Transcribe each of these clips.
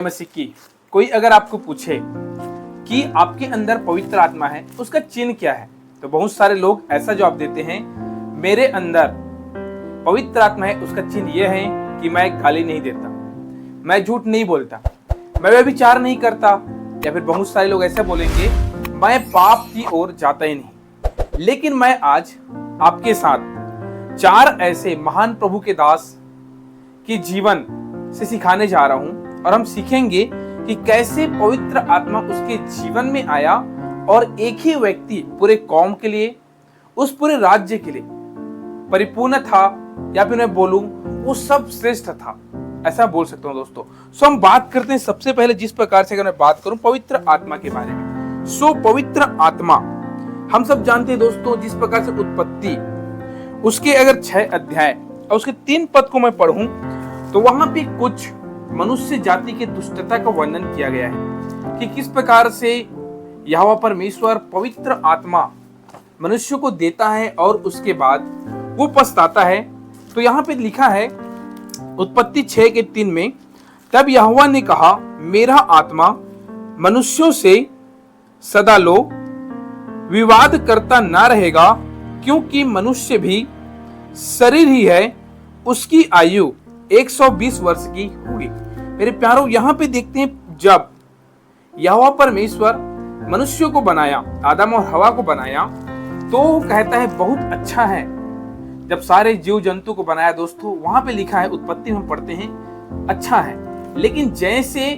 मसीह की कोई अगर आपको पूछे कि आपके अंदर पवित्र आत्मा है, उसका चिन्ह क्या है, तो बहुत सारे लोग ऐसा जवाब देते हैं, मेरे अंदर पवित्र आत्मा है, उसका चिन्ह यह है कि मैं गाली नहीं देता, मैं झूठ नहीं बोलता, मैं व्यभिचार नहीं करता, या फिर बहुत सारे लोग ऐसे बोलेंगे, मैं पाप की ओर जाता ही नहीं। लेकिन मैं आज आपके साथ 4 ऐसे महान प्रभु के दास के जीवन से सिखाने जा रहा हूं, और हम सीखेंगे कि कैसे पवित्र आत्मा उसके जीवन में आया और एक ही व्यक्ति पूरे कौम के लिए, उस पूरे राज्य के लिए परिपूर्ण था, या फिर मैं बोलूं वो सब श्रेष्ठ था, ऐसा बोल सकता हूं दोस्तों। सो हम बात करते हैं सबसे पहले, जिस प्रकार से अगर मैं बात करूं पवित्र आत्मा के बारे में। सो पवित्र आत्मा हम सब जानते हैं दोस्तों, जिस प्रकार से उत्पत्ति उसके अगर 6 अध्याय और उसके 3 पद को मैं पढ़ूं तो वहां पे कुछ मनुष्य जाति के दुष्टता का वर्णन किया गया है कि किस प्रकार से यहोवा परमेश्वर पवित्र आत्मा मनुष्य को देता है और उसके बाद वो पछताता है। तो यहाँ पे लिखा है उत्पत्ति 6:3 में, तब यहोवा ने कहा, मेरा आत्मा मनुष्यों से सदा लो विवाद करता ना रहेगा, क्योंकि मनुष्य भी शरीर ही है, उसकी आयु 120 वर्ष की होगी। मेरे प्यारों, यहाँ पे देखते हैं जब यहोवा परमेश्वर मनुष्यों को बनाया, आदम और हवा को बनाया, तो कहता है बहुत अच्छा है। जब सारे जीव जंतु को बनाया दोस्तों, वहां पे लिखा है, उत्पत्ति में पढ़ते हैं अच्छा है। लेकिन जैसे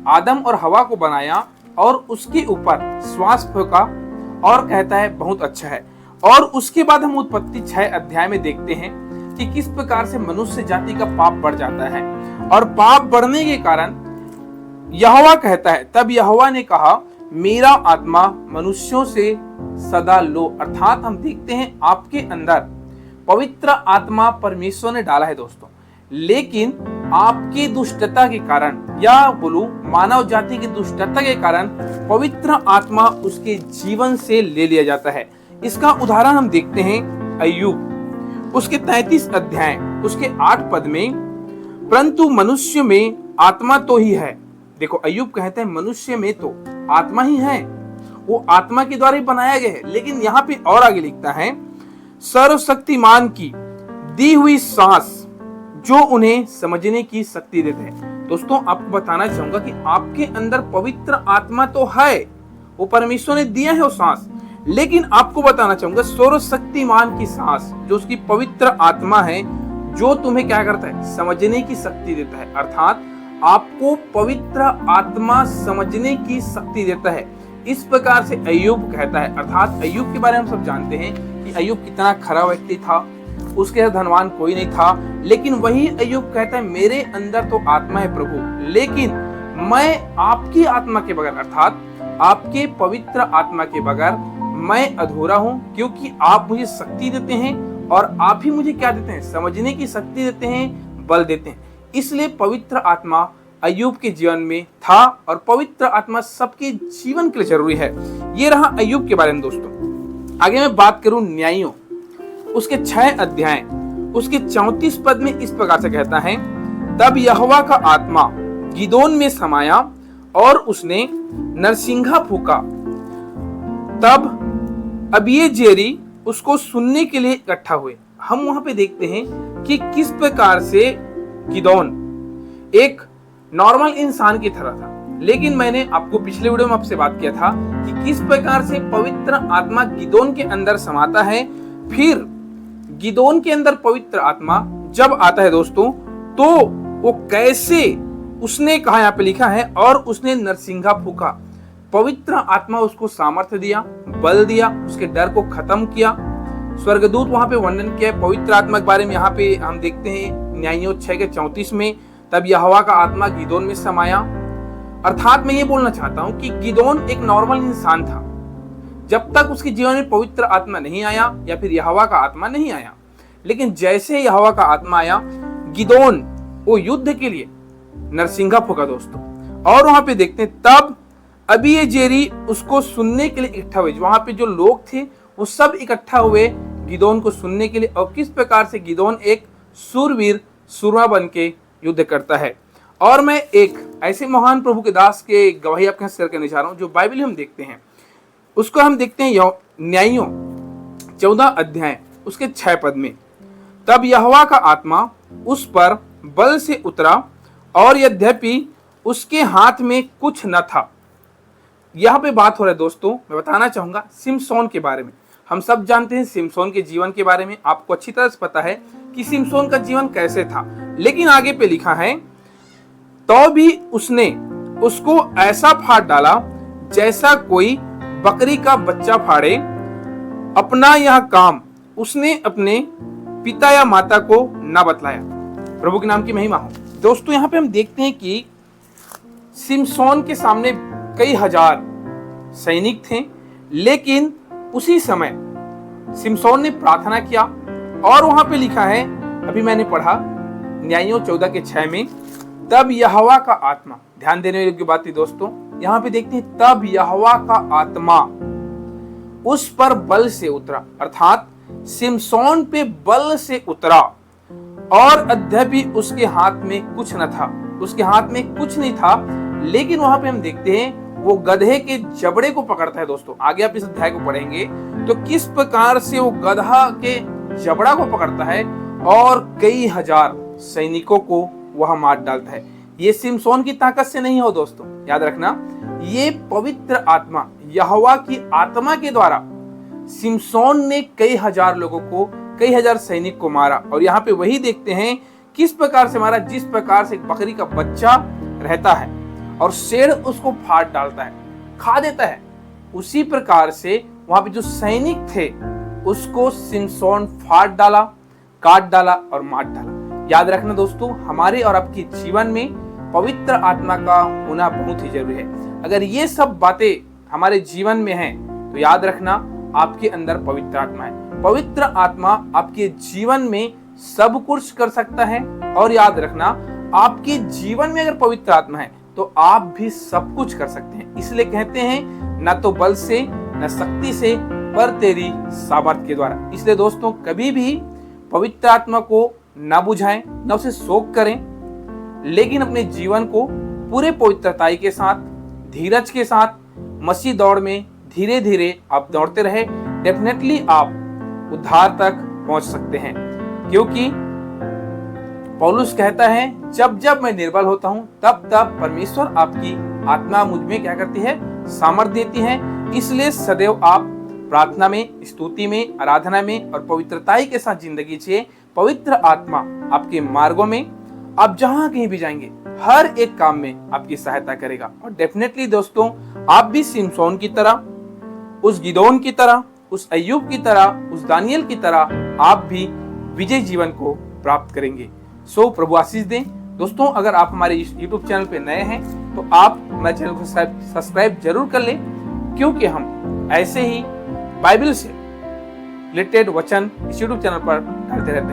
आदम और हवा को बनाया और उसके ऊपर श्वास फेंका और कहता है बहुत अच्छा है। और उसके बाद हम उत्पत्ति 6 अध्याय में देखते हैं कि किस प्रकार से मनुष्य जाति का पाप बढ़ जाता है, और पाप बढ़ने के कारण यहोवा कहता है, तब यहोवा ने कहा, मेरा आत्मा मनुष्यों से सदा लो। अर्थात हम देखते हैं आपके अंदर पवित्र आत्मा परमेश्वर ने डाला है दोस्तों, लेकिन आपकी दुष्टता के कारण, या बोलूं मानव जाति की दुष्टता के कारण पवित्र आत्मा उसके जीवन से ले लिया जाता है। इसका उदाहरण हम देखते हैं अय्यूब उसके 33 अध्याय उसके 8 पद में, परंतु मनुष्य में आत्मा तो ही है। देखो अय्यूब कहते हैं मनुष्य में तो आत्मा ही है, वो आत्मा के द्वारा ही बनाया गया है। लेकिन यहाँ पे और आगे लिखता है, सर्वशक्तिमान की दी हुई सांस जो उन्हें समझने की शक्ति देते हैं। दोस्तों आपको बताना चाहूंगा कि आपके अंदर पवित्र आत्मा तो है, वो परमेश्वर ने दिया है वो सांस, लेकिन आपको बताना चाहूंगा सर्वशक्तिमान की सांस जो उसकी पवित्र आत्मा है, जो तुम्हें क्या करता है, समझने की शक्ति देता है। अर्थात आपको पवित्र आत्मा समझने की शक्ति देता है। इस प्रकार से अय्यूब कहता है। अर्थात अय्यूब के बारे में हम सब जानते हैं कि अय्यूब कितना खरा व्यक्ति था, उसके धनवान कोई नहीं था, लेकिन वही अय्यूब कहता है, मेरे अंदर तो आत्मा है प्रभु, लेकिन मैं आपकी आत्मा के बगैर, अर्थात आपके पवित्र आत्मा के बगैर मैं अधूरा हूं, क्योंकि आप मुझे शक्ति देते हैं और आप ही मुझे क्या देते हैं, समझने की शक्ति देते हैं, बल देते हैं। इसलिए पवित्र आत्मा अय्यूब के जीवन में था, और पवित्र आत्मा सबके जीवन के लिए जरूरी है। ये रहा अय्यूब के बारे में दोस्तों। आगे मैं बात करूं न्यायियों उसके 6 अध्याय उसके 34 पद में इस प्रकार से कहता है, तब यहोवा का आत्मा गिदोन में समाया और उसने नरसिंघा फूका, तब अबीएजेरी उसको सुनने के लिए इकट्ठा हुए। हम वहां पे देखते हैं कि किस प्रकार से गिदोन एक नॉर्मल इंसान की तरह था, लेकिन मैंने आपको पिछले वीडियो में आपसे बात किया था कि किस प्रकार से पवित्र आत्मा गिदोन के अंदर समाता है। फिर गिदोन के अंदर पवित्र आत्मा जब आता है दोस्तों, तो वो कैसे, उसने कहा, यहाँ पे लिखा है, और उसने नरसिंघा फूका। पवित्र आत्मा उसको सामर्थ्य दिया, बल दिया, उसके डर को खत्म किया। स्वर्गदूत वहां पे वर्णन किया पवित्र आत्मा के बारे में। यहाँ पे हम देखते हैं न्यायियों 6:34 में, तब यहोवा का आत्मा गिदोन में समाया। अर्थात मैं ये बोलना चाहता हूं कि गिदोन एक नॉर्मल इंसान था जब तक उसके जीवन में पवित्र आत्मा नहीं आया, या फिर यहोवा का आत्मा नहीं आया। लेकिन जैसे यहोवा का आत्मा आया, गिदोन वो युद्ध के लिए नरसिंघा फूका दोस्तों। और वहां पे देखते हैं, तब अबीएजेरी उसको सुनने के लिए इकट्ठा हुए। वहां पे जो लोग थे वो सब इकट्ठा हुए गिदोन को सुनने के लिए, और किस प्रकार से गिदोन एक सूरवीर सूरमा बन के युद्ध करता है। और मैं एक ऐसे महान प्रभु के दास के गवाही आपके साथ शेयर करने जा रहा हूं, जो बाइबल हम देखते हैं उसको हम देखते हैं न्यायियों 14 अध्याय उसके 6 पद में। तब यहोवा का आत्मा उस पर बल से उतरा और यद्यपि उसके हाथ में कुछ न था। यहाँ पे बात हो रहा है दोस्तों, मैं बताना चाहूंगा सिमसोन के बारे में। हम सब जानते हैं सिमसोन के जीवन के बारे में, आपको अच्छी तरह से पता है कि सिमसोन का जीवन कैसे था। लेकिन आगे पे लिखा है तो भी उसने उसको ऐसा फाड़ डाला जैसा कोई बकरी का बच्चा फाड़े। अपना यह काम उसने अपने पिता या माता को न बतलाया। प्रभु के नाम की महिमा हो। दोस्तों यहाँ पे हम देखते हैं कि सिमसोन के सामने कई हजार सैनिक थे, लेकिन उसी समय सिमसोन ने प्रार्थना किया और वहां पे लिखा है, अभी मैंने पढ़ा न्यायियों 14 के 6 में, तब यहोवा का आत्मा, ध्यान देने योग्य बात थी दोस्तों, यहाँ पे देखते हैं तब यहोवा का आत्मा उस पर बल से उतरा, अर्थात सिमसोन पे बल से उतरा और यद्यपि उसके हाथ में कुछ न था, उसके हाथ में कुछ नहीं था। लेकिन वहां पे हम देखते हैं वो गधे के जबड़े को पकड़ता है। दोस्तों आगे आप इस अध्याय को पढ़ेंगे तो किस प्रकार से वो गधा के जबड़ा को पकड़ता है और कई हजार सैनिकों को वह मार डालता है। ये सिमसोन की ताकत से नहीं हो दोस्तों, याद रखना, ये पवित्र आत्मा यहोवा की आत्मा के द्वारा सिमसोन ने कई हजार लोगों को, कई हजार सैनिक को मारा। और यहाँ पे वही देखते हैं किस प्रकार से मारा, जिस प्रकार से एक बकरी का बच्चा रहता है और शेर उसको फाड़ डालता है, खा देता है, उसी प्रकार से वहां पे जो सैनिक थे उसको सिमसोन फाड़ डाला, काट डाला और मार डाला। याद रखना दोस्तों, हमारे और आपके जीवन में पवित्र आत्मा का होना बहुत ही जरूरी है। अगर ये सब बातें हमारे जीवन में हैं तो याद रखना आपके अंदर पवित्र आत्मा है। पवित्र आत्मा आपके जीवन में सब कुछ कर सकता है। और याद रखना, आपके जीवन में अगर पवित्र आत्मा है तो आप भी सब कुछ कर सकते हैं। इसलिए कहते हैं न तो बल से न शक्ति से, पर तेरी सामर्थ के द्वारा। इसलिए दोस्तों कभी भी पवित्र आत्मा को न बुझाएं, न उसे शोक करें, लेकिन अपने जीवन को पूरे पवित्रताई के साथ, धीरज के साथ मसीह दौड़ में धीरे धीरे आप दौड़ते रहे। डेफिनेटली आप उद्धार तक पहुंच सकते हैं, क्योंकि पौलुस कहता है जब जब मैं निर्बल होता हूं तब तब परमेश्वर आपकी आत्मा मुझ में क्या करती है, सामर्थ देती है। इसलिए सदैव आप प्रार्थना में, स्तुति में, आराधना में और पवित्रताई के साथ जिंदगी जिए। पवित्र आत्मा आपके मार्गों में, आप जहां कहीं भी जाएंगे, हर एक काम में आपकी सहायता करेगा। और डेफिनेटली दोस्तों आप भी सिमसोन की तरह, उस गिदोन की तरह, उस अय्यूब की तरह, उस दानियल की तरह आप भी विजय जीवन को प्राप्त करेंगे। सो प्रभु आशीष दें। दोस्तों अगर आप हमारे YouTube चैनल पे नए हैं तो आप हमारे चैनल को सब्सक्राइब जरूर कर लें, क्योंकि हम ऐसे ही बाइबल से रिलेटेड वचन इस YouTube चैनल पर डालते रहते हैं।